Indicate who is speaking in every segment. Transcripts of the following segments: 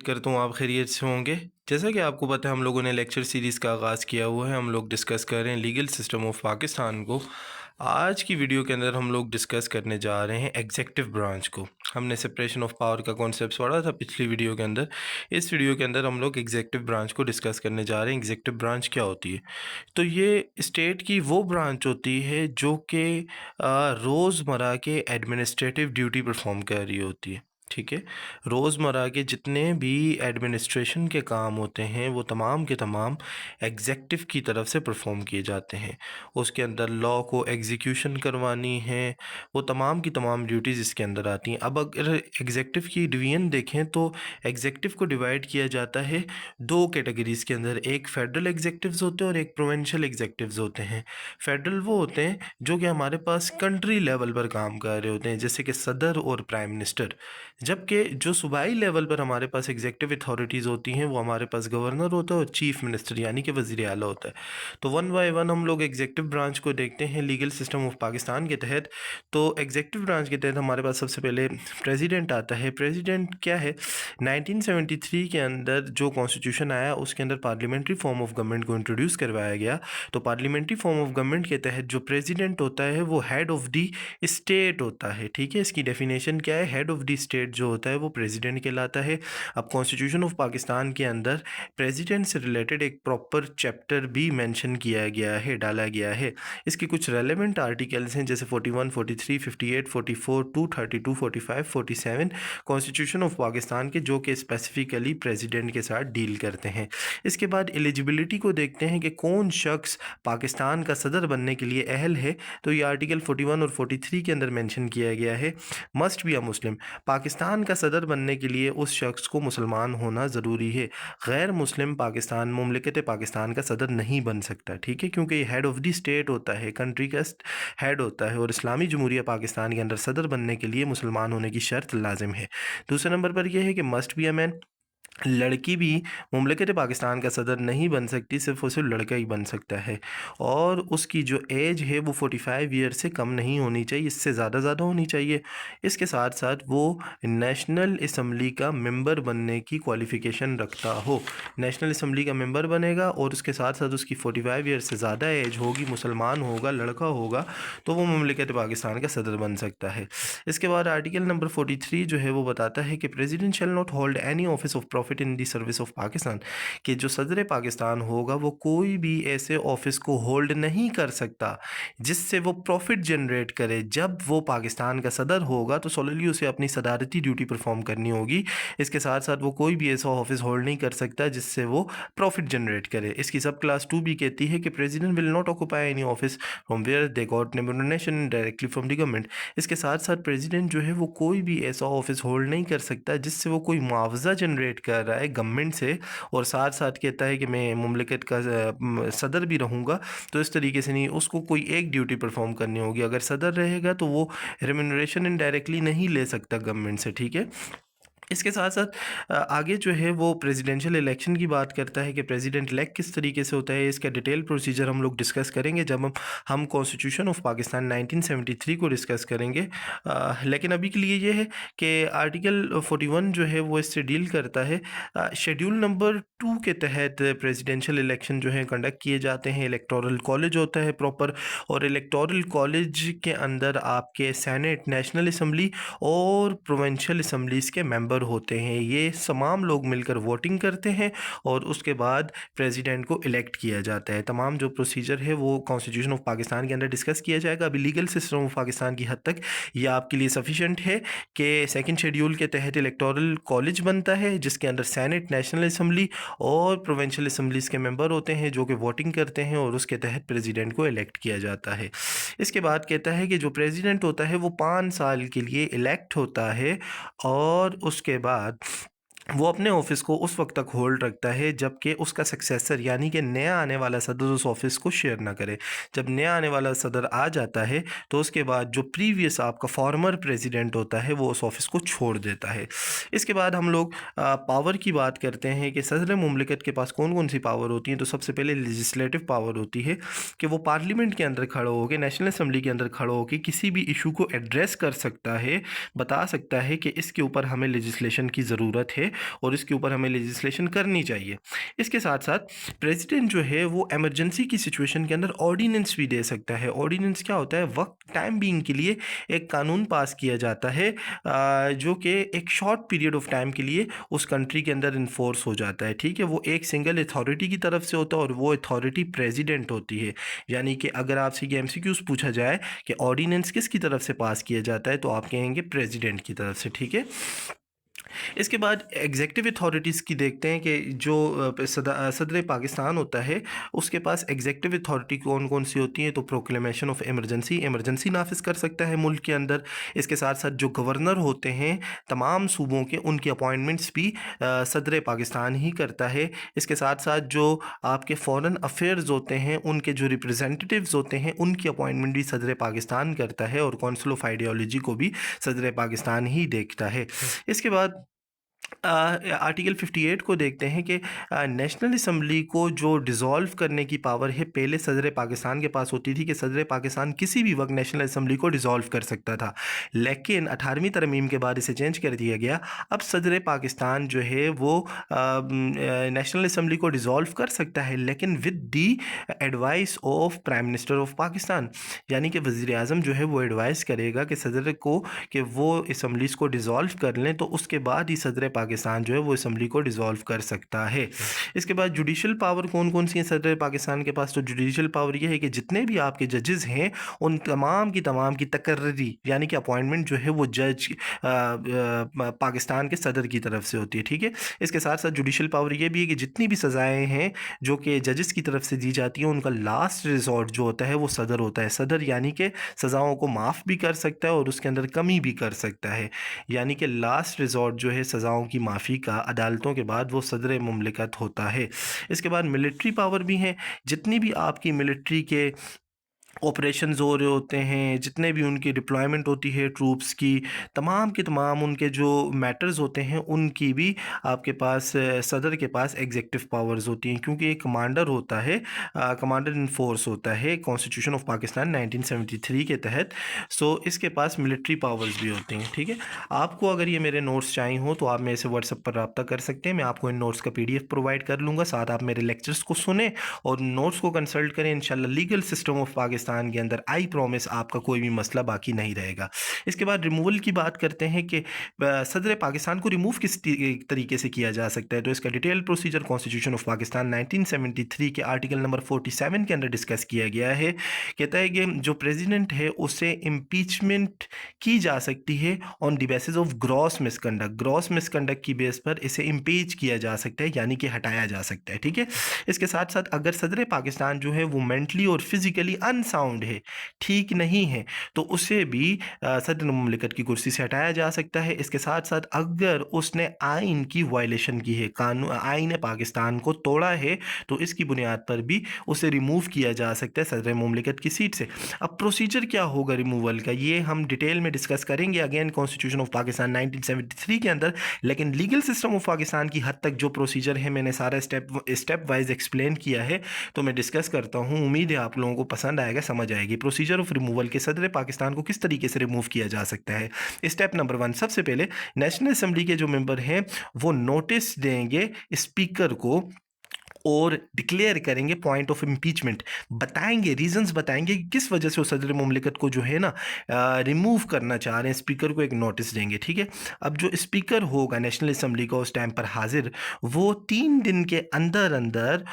Speaker 1: करता हूँ आप खैरियत से होंगे। जैसा कि आपको पता है हम लोगों ने लेक्चर सीरीज़ का आगाज़ किया हुआ है। हम लोग डिस्कस कर रहे हैं लीगल सिस्टम ऑफ पाकिस्तान को। आज की वीडियो के अंदर हम लोग डिस्कस करने जा रहे हैं एग्जेक्टिव ब्रांच को। हमने सेपरेशन ऑफ पावर का कॉन्सेप्ट पढ़ा था पिछली वीडियो के अंदर। इस वीडियो के अंदर हम लोग एग्जेक्टिव ब्रांच को डिस्कस करने जा रहे हैं। एग्जेक्टिव ब्रांच क्या होती है? तो ये स्टेट की वो ब्रांच होती है जो कि रोज़मर्रा के एडमिनिस्ट्रेटिव ड्यूटी परफॉर्म कर रही होती है। ठीक है। रोज़मर्रा के जितने भी एडमिनिस्ट्रेशन के काम होते हैं वो तमाम के तमाम एग्जेक्टिव की तरफ से परफॉर्म किए जाते हैं। उसके अंदर लॉ को एग्जीक्यूशन करवानी है, वो तमाम की तमाम ड्यूटीज़ इसके अंदर आती हैं। अब अगर एग्जेक्टिव की डिवीजन देखें तो एग्जेक्टिव को डिवाइड किया जाता है दो कैटेगरीज़ के अंदर। एक फेडरल एग्जेक्टिव्स होते हैं और एक प्रोविंशियल एग्जेक्टिव्स होते हैं। फेडरल वो होते हैं जो कि हमारे पास कंट्री लेवल पर काम कर रहे होते हैं, जैसे कि सदर और प्राइम मिनिस्टर। जबकि जो सूबाई लेवल पर हमारे पास एग्जेक्टिव अथॉरिटीज़ होती हैं वो हमारे पास गवर्नर होता है और चीफ मिनिस्टर यानी कि वज़ीर आला होता है। तो वन बाय वन हम लोग एग्जेक्टिव ब्रांच को देखते हैं लीगल सिस्टम ऑफ पाकिस्तान के तहत। तो एग्जेक्टिव ब्रांच के तहत हमारे पास सबसे पहले प्रेसिडेंट आता है। प्रेसिडेंट क्या है? 1973 के अंदर जो कॉन्स्टिट्यूशन आया उसके अंदर पार्लियामेंट्री फॉर्म ऑफ गवर्नमेंट को इंट्रोड्यूस करवाया गया। तो पार्लियामेंट्री फॉर्म ऑफ गवर्नमेंट के तहत जो प्रेसिडेंट होता है वो हेड ऑफ द स्टेट होता है। ठीक है, इसकी डेफिनेशन क्या है? हेड ऑफ द स्टेट जो होता है वो प्रेसिडेंट कहलाता है। अब कॉन्स्टिट्यूशन ऑफ पाकिस्तान के अंदर प्रेसिडेंट से रिलेटेड एक प्रॉपर चैप्टर भी मेंशन किया गया है, डाला गया है। इसके कुछ रेलेवेंट आर्टिकल्स हैं जैसे 41, 43, 58, 44, 232, 45, 47 कॉन्स्टिट्यूशन ऑफ पाकिस्तान के, जो कि स्पेसिफिकली प्रेसिडेंट के साथ डील करते हैं। इसके बाद एलिजिबिलिटी को देखते हैं कि कौन शख्स पाकिस्तान का सदर बनने के लिए अहल है। तो ये आर्टिकल 41 और 43 के अंदर मेंशन किया गया है। मस्ट बी अ मुस्लिम। पाकिस्तान का सदर बनने के लिए उस शख्स को मुसलमान होना ज़रूरी है। गैर मुस्लिम पाकिस्तान मुमलिकत पाकिस्तान का सदर नहीं बन सकता। ठीक है, क्योंकि ये हेड ऑफ़ द स्टेट होता है, कंट्री का हेड होता है। और इस्लामी जमहूरिया पाकिस्तान के अंदर सदर बनने के लिए मुसलमान होने की शर्त लाजिम है। दूसरे नंबर पर यह है कि मस्ट बी अ मैन। लड़की भी मुमलिकत पाकिस्तान का सदर नहीं बन सकती, सिर्फ़ और सिर्फ लड़का ही बन सकता है। और उसकी जो एज है वो 45 ईयर से कम नहीं होनी चाहिए, इससे ज़्यादा होनी चाहिए। इसके साथ साथ वो नेशनल असम्बली का मेंबर बनने की क्वालिफ़िकेशन रखता हो। नेशनल असम्बली का मेंबर बनेगा और उसके साथ साथ उसकी 45 ईयर से ज़्यादा एज होगी, मुसलमान होगा, लड़का होगा, तो वो मुमलिकत पाकिस्तान का सदर बन सकता है। इसके बाद आर्टिकल नंबर 43 जो है वो बताता है कि president shall not hold any office of profit in the service of Pakistan. कि जो सदर पाकिस्तान होगा वो कोई भी ऐसे ऑफिस को होल्ड नहीं कर सकता जिससे वो प्रॉफिट जनरेट करे। जब वो पाकिस्तान का सदर होगा तो सोलली उसे अपनी सदारती ड्यूटी परफॉर्म करनी होगी। इसके साथ साथ वो कोई भी ऐसा ऑफिस होल्ड नहीं कर सकता जिससे वो प्रॉफिट जनरेट करे। इसकी सब क्लास 2 भी कहती है कि president will not occupy any office from where they got nomination directly from the government. इसके साथ साथ प्रेसिडेंट जो है वो कोई भी ऐसा ऑफिस होल्ड नहीं कर सकता जिससे वो कोई मुआवजा जनरेट कर रहा है गवर्नमेंट से और साथ साथ कहता है कि मैं मुमलिकत का सदर भी रहूँगा। तो इस तरीके से नहीं, उसको कोई एक ड्यूटी परफॉर्म करनी होगी। अगर सदर रहेगा तो वो रेम्यूनरेशन इनडायरेक्टली नहीं ले सकता गवर्नमेंट से। ठीक है। इसके साथ साथ आगे जो है वो प्रेसिडेंशियल इलेक्शन की बात करता है कि प्रेसिडेंट इलेक्ट किस तरीके से होता है। इसका डिटेल प्रोसीजर हम लोग डिस्कस करेंगे जब हम कॉन्स्टिट्यूशन ऑफ पाकिस्तान 1973 को डिस्कस करेंगे। लेकिन अभी के लिए ये है कि आर्टिकल 41 जो है वो इससे डील करता है। शेड्यूल नंबर 2 के तहत प्रेसिडेंशियल इलेक्शन जो है कंडक्ट किए जाते हैं। इलेक्टोरल कॉलेज होता है प्रॉपर, और इलेक्टोरल कॉलेज के अंदर आपके सेनेट, नेशनल असम्बली और प्रोविंशियल असम्बलीज़ के मेंबर होते हैं। ये तमाम लोग मिलकर वोटिंग करते हैं और उसके बाद प्रेसिडेंट को इलेक्ट किया जाता है। तमाम जो प्रोसीजर है वो कॉन्स्टिट्यूशन ऑफ पाकिस्तान के अंदर डिस्कस किया जाएगा। अभी लीगल सिस्टम ऑफ पाकिस्तान की हद तक ये आपके लिए सफिशेंट है कि सेकंड शेड्यूल के तहत इलेक्टोरल कॉलेज बनता है जिसके अंदर सेनेट, नेशनल असम्बली और प्रोविंशियल असम्बलीज़ के मेंबर होते हैं जो कि वोटिंग करते हैं और उसके तहत प्रेसिडेंट को इलेक्ट किया जाता है। इसके बाद कहता है कि जो प्रेसिडेंट होता है वो 5 साल के लिए इलेक्ट होता है और उसके बाद वो अपने ऑफिस को उस वक्त तक होल्ड रखता है जबकि उसका सक्सेसर यानी कि नया आने वाला सदर उस ऑफिस को शेयर ना करे। जब नया आने वाला सदर आ जाता है तो उसके बाद जो प्रीवियस आपका फॉर्मर प्रेसिडेंट होता है वो उस ऑफिस को छोड़ देता है। इसके बाद हम लोग पावर की बात करते हैं कि सदर मुमलिकत के पास कौन कौन सी पावर होती हैं। तो सबसे पहले लेजिस्लेटिव पावर होती है कि वो पार्लियामेंट के अंदर खड़े होकर, नेशनल असम्बली के अंदर खड़े होकर किसी भी इशू को एड्रेस कर सकता है, बता सकता है कि इसके ऊपर हमें लेजिस्लेशन की ज़रूरत है और इसके ऊपर हमें लेजिस्लेशन करनी चाहिए। इसके साथ साथ प्रेसिडेंट जो है वो इमरजेंसी की सिचुएशन के अंदर ऑर्डिनेंस भी दे सकता है। ऑर्डिनेंस क्या होता है? वक्त टाइम बीइंग के लिए एक कानून पास किया जाता है जो कि एक शॉर्ट पीरियड ऑफ टाइम के लिए उस कंट्री के अंदर इन्फोर्स हो जाता है। ठीक है, वो एक सिंगल अथॉरिटी की तरफ से होता है और वो अथॉरिटी प्रेसिडेंट होती है। यानी कि अगर आपसे ये एमसीक्यूज पूछा जाए कि ऑर्डिनेंस किसकी तरफ से पास किया जाता है, तो आप कहेंगे प्रेसिडेंट की तरफ से। ठीक है, इसके बाद एग्जेक्टिव अथॉरिटीज़ की देखते हैं कि जो सदर पाकिस्तान होता है उसके पास एग्जेक्टिव अथॉरिटी कौन कौन सी होती हैं। तो प्रोक्लेमेशन ऑफ इमरजेंसी नाफिज कर सकता है मुल्क के अंदर। इसके साथ साथ जो गवर्नर होते हैं तमाम सूबों के, उनकी अपॉइंटमेंट्स भी सदर पाकिस्तान ही करता है। इसके साथ साथ जो आपके फॉरेन अफेयर्स होते हैं, उनके जो रिप्रेजेंटेटिव्स होते हैं, उनकी अपॉइंटमेंट भी सदर पाकिस्तान करता है और कौंसिल ऑफ आइडियोलॉजी को भी सदर पाकिस्तान ही देखता है। इसके बाद आर्टिकल 58 को देखते हैं कि नेशनल असम्बली को जो डिज़ोल्व करने की पावर है पहले सदर पाकिस्तान के पास होती थी कि सदर पाकिस्तान किसी भी वक्त नेशनल असम्बली को डिज़ोल्व कर सकता था। लेकिन 18वीं तरमीम के बाद इसे चेंज कर दिया गया। अब सदर पाकिस्तान जो है वो नेशनल असम्बली को डिज़ोल्व कर सकता है, लेकिन with the advice of prime minister of Pakistan. यानी कि वज़ीर आज़म जो है वो एडवाइस करेगा कि सदर को कि वो असम्बलीज़ को डिज़ोल्व कर लें, तो उसके बाद ही सदर पाकिस्तान जो है वो असम्बली को डिज़ोल्व कर सकता है। इसके बाद जुडिशल पावर कौन कौन सी हैं सदर पाकिस्तान के पास? तो जुडिशल पावर ये है कि जितने भी आपके जजेस हैं उन तमाम की तकर्री यानी कि अपॉइंटमेंट जो है वो जज पाकिस्तान के सदर की तरफ से होती है। ठीक है, इसके साथ साथ जुडिशल पावर ये भी है कि जितनी भी सज़ाएँ हैं जो कि जजेस की तरफ से दी जाती हैं, उनका लास्ट रिजॉर्ट जो होता है वो सदर होता है। सदर यानी कि सज़ाओं को माफ़ भी कर सकता है और उसके अंदर कमी भी कर सकता है। यानी कि लास्ट रिजॉर्ट जो है सज़ाओं की माफ़ी का अदालतों के बाद वो सदर मुमलिकत होता है। इसके बाद मिलिट्री पावर भी हैं। जितनी भी आपकी मिलिट्री के ऑपरेशंस हो रहे होते हैं, जितने भी उनकी डिप्लॉयमेंट होती है ट्रूप्स की, तमाम के तमाम उनके जो मैटर्स होते हैं उनकी भी आपके पास सदर के पास एग्जेक्टिव पावर्स होती हैं, क्योंकि एक कमांडर होता है, कमांडर इन फोर्स होता है कॉन्स्टिट्यूशन ऑफ पाकिस्तान 1973 के तहत। सो इसके पास मिलिट्री पावर्स भी होती हैं। ठीक है, आपको अगर ये मेरे नोट्स चाहिए हो तो आप मेरे से व्हाट्सएप पर रब्ता कर सकते हैं। मैं आपको इन नोट्स का PDF प्रोवाइड कर लूँगा। साथ आप मेरे लेक्चर्स को सुने और नोट्स को कंसल्ट करें। इंशाल्लाह लीगल सिस्टम ऑफ पाकिस्तान के अंदर आई प्रॉमिस आपका कोई भी मसला बाकी नहीं रहेगा। इसके बाद रिमूवल की बात करते हैं कि सदर पाकिस्तान को रिमूव किस तरीके से किया जा सकता है। तो इसका detail procedure constitution of Pakistan 1973 के आर्टिकल नंबर 47 के अंदर डिस्कस किया गया है। कहता है कि जो प्रेसिडेंट है उसे इम्पीचमेंट की जा सकती है on the basis of gross misconduct. Gross misconduct की बेस पर इसे इम्पीच किया जा सकता है, यानी कि हटाया जा सकता है। ठीक है, इसके साथ साथ अगर सदर पाकिस्तान जो है वो मेंटली और फिजिकली अनसाउंड है, ठीक नहीं है, तो उसे भी सदर मुमलिकत की कुर्सी से हटाया जा सकता है। इसके साथ साथ अगर उसने आइन की वायलेशन की है, कानून आइन पाकिस्तान को तोड़ा है, तो इसकी बुनियाद पर भी उसे रिमूव किया जा सकता है सदर मुमलिकत की सीट से। अब प्रोसीजर क्या होगा रिमूवल का, ये हम डिटेल में डिस्कस करेंगे अगेन कॉन्स्टिट्यूशन ऑफ पाकिस्तान 1973 के अंदर। लेकिन लीगल सिस्टम ऑफ पाकिस्तान की हद तक जो प्रोसीजर है मैंने सारा स्टेप वाइज एक्सप्लेन किया है, तो मैं डिस्कस करता हूँ। उम्मीद है आप लोगों को पसंद आएगा, समझ आएगी। प्रोसीजर ऑफ रिमूवल के सदर पाकिस्तान को किस तरीके से रिमूव किया जा सकता है। स्टेप नंबर 1, सबसे पहले नेशनल असेंबली के जो मेंबर हैं वो नोटिस देंगे स्पीकर को और डिक्लेयर करेंगे पॉइंट ऑफ इम्पीचमेंट, बताएंगे, रीजंस बताएंगे कि किस वजह से वो सदर मुमलिकत को जो है ना रिमूव करना चाह रहे हैं। स्पीकर को एक नोटिस देंगे। ठीक है, अब जो स्पीकर होगा नेशनल असेंबली का उस टाइम पर हाजिर, वो 3 दिन के अंदर अंदर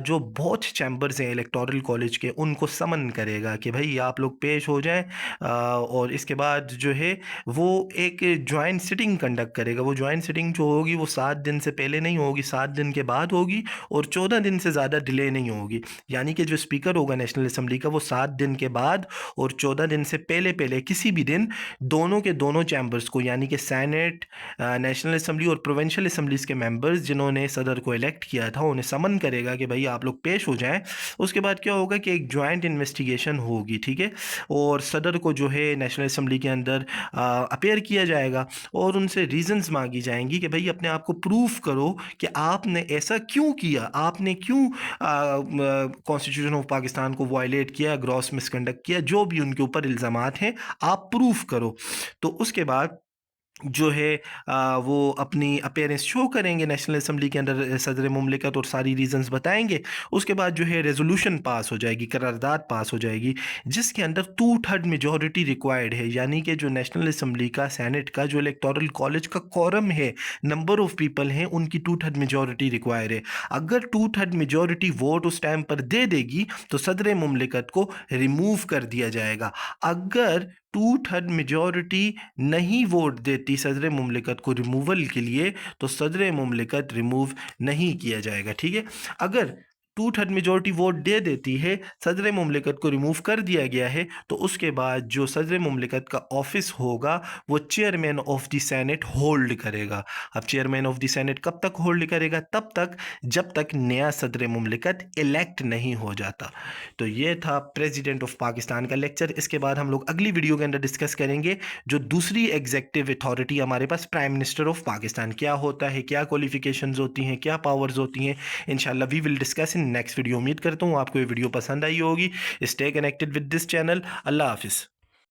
Speaker 1: जो बोथ चैम्बर्स हैं इलेक्टोरल कॉलेज के, उनको समन करेगा कि भाई आप लोग पेश हो जाएं। और इसके बाद जो है वो एक ज्वाइंट सिटिंग कंडक्ट करेगा। वो ज्वाइंट सिटिंग जो होगी वो 7 दिन से पहले नहीं होगी, 7 दिन के बाद होगी और 14 दिन से ज़्यादा डिले नहीं होगी। यानी कि जो स्पीकर होगा नेशनल असेंबली का वो 7 दिन के बाद और 14 दिन से पहले पहले किसी भी दिन दोनों के दोनों चैम्बर्स को, यानी कि सेनेट, नेशनल असेंबली और प्रोविंशियल असेंबलीज़ के मेंबर्स जिन्होंने सदर को इलेक्ट किया था, उन्हें समन करेगा कि भाई आप लोग पेश हो जाएं। उसके बाद क्या होगा कि एक ज्वाइंट इन्वेस्टिगेशन होगी। ठीक है, और सदर को जो है नेशनल असेंबली के अंदर अपेयर किया जाएगा और उनसे रीजंस मांगी जाएंगी कि भाई अपने आप को प्रूफ करो कि आपने ऐसा क्यों किया, आपने क्यों कॉन्स्टिट्यूशन ऑफ पाकिस्तान को वायलेट किया, ग्रॉस मिसकंडक्ट किया, जो भी उनके ऊपर इल्ज़ामात हैं आप प्रूफ करो। तो उसके बाद जो है वो अपनी अपीयरेंस शो करेंगे नेशनल असम्बली के अंदर, सदर मुमलिकत, और सारी रीजंस बताएंगे। उसके बाद जो है रेजोल्यूशन पास हो जाएगी, करारदाद पास हो जाएगी, जिसके अंदर 2/3 मेजॉरिटी रिक्वायर्ड है। यानी कि जो नेशनल असम्बली का, सेनेट का जो इलेक्टोरल कॉलेज का कॉरम है, नंबर ऑफ पीपल हैं, उनकी 2/3 मेजॉरिटी रिक्वायर है। अगर 2/3 मेजॉरिटी वोट उस टाइम पर दे देगी तो सदर मुमलिकत को रिमूव कर दिया जाएगा। अगर 2/3 मेजॉरिटी नहीं वोट देती सदर मुमलिकत को रिमूवल के लिए, तो सदर मुमलिकत रिमूव नहीं किया जाएगा। ठीक है, अगर 2/3 मेजॉरिटी वोट दे देती है, सदर मुमलिकत को रिमूव कर दिया गया है, तो उसके बाद जो सदर मुमलिकत का ऑफिस होगा वो chairman of the senate hold करेगा। अब चेयरमैन ऑफ द सेनेट कब तक होल्ड करेगा? तब तक जब तक नया सदर मुमलिकत इलेक्ट नहीं हो जाता। तो ये था प्रेसिडेंट ऑफ पाकिस्तान का लेक्चर। इसके बाद हम लोग अगली वीडियो के अंदर डिस्कस करेंगे जो दूसरी एग्जेक्टिव अथॉरिटी हमारे पास, प्राइम मिनिस्टर ऑफ पाकिस्तान, क्या होता है, क्या क्वालिफिकेशंस होती हैं, क्या पावर्स होती हैं। इंशाल्लाह we will discuss in next video. उम्मीद करता हूँ आपको ये वीडियो पसंद आई होगी। Stay connected with this channel. अल्लाह हाफिज़।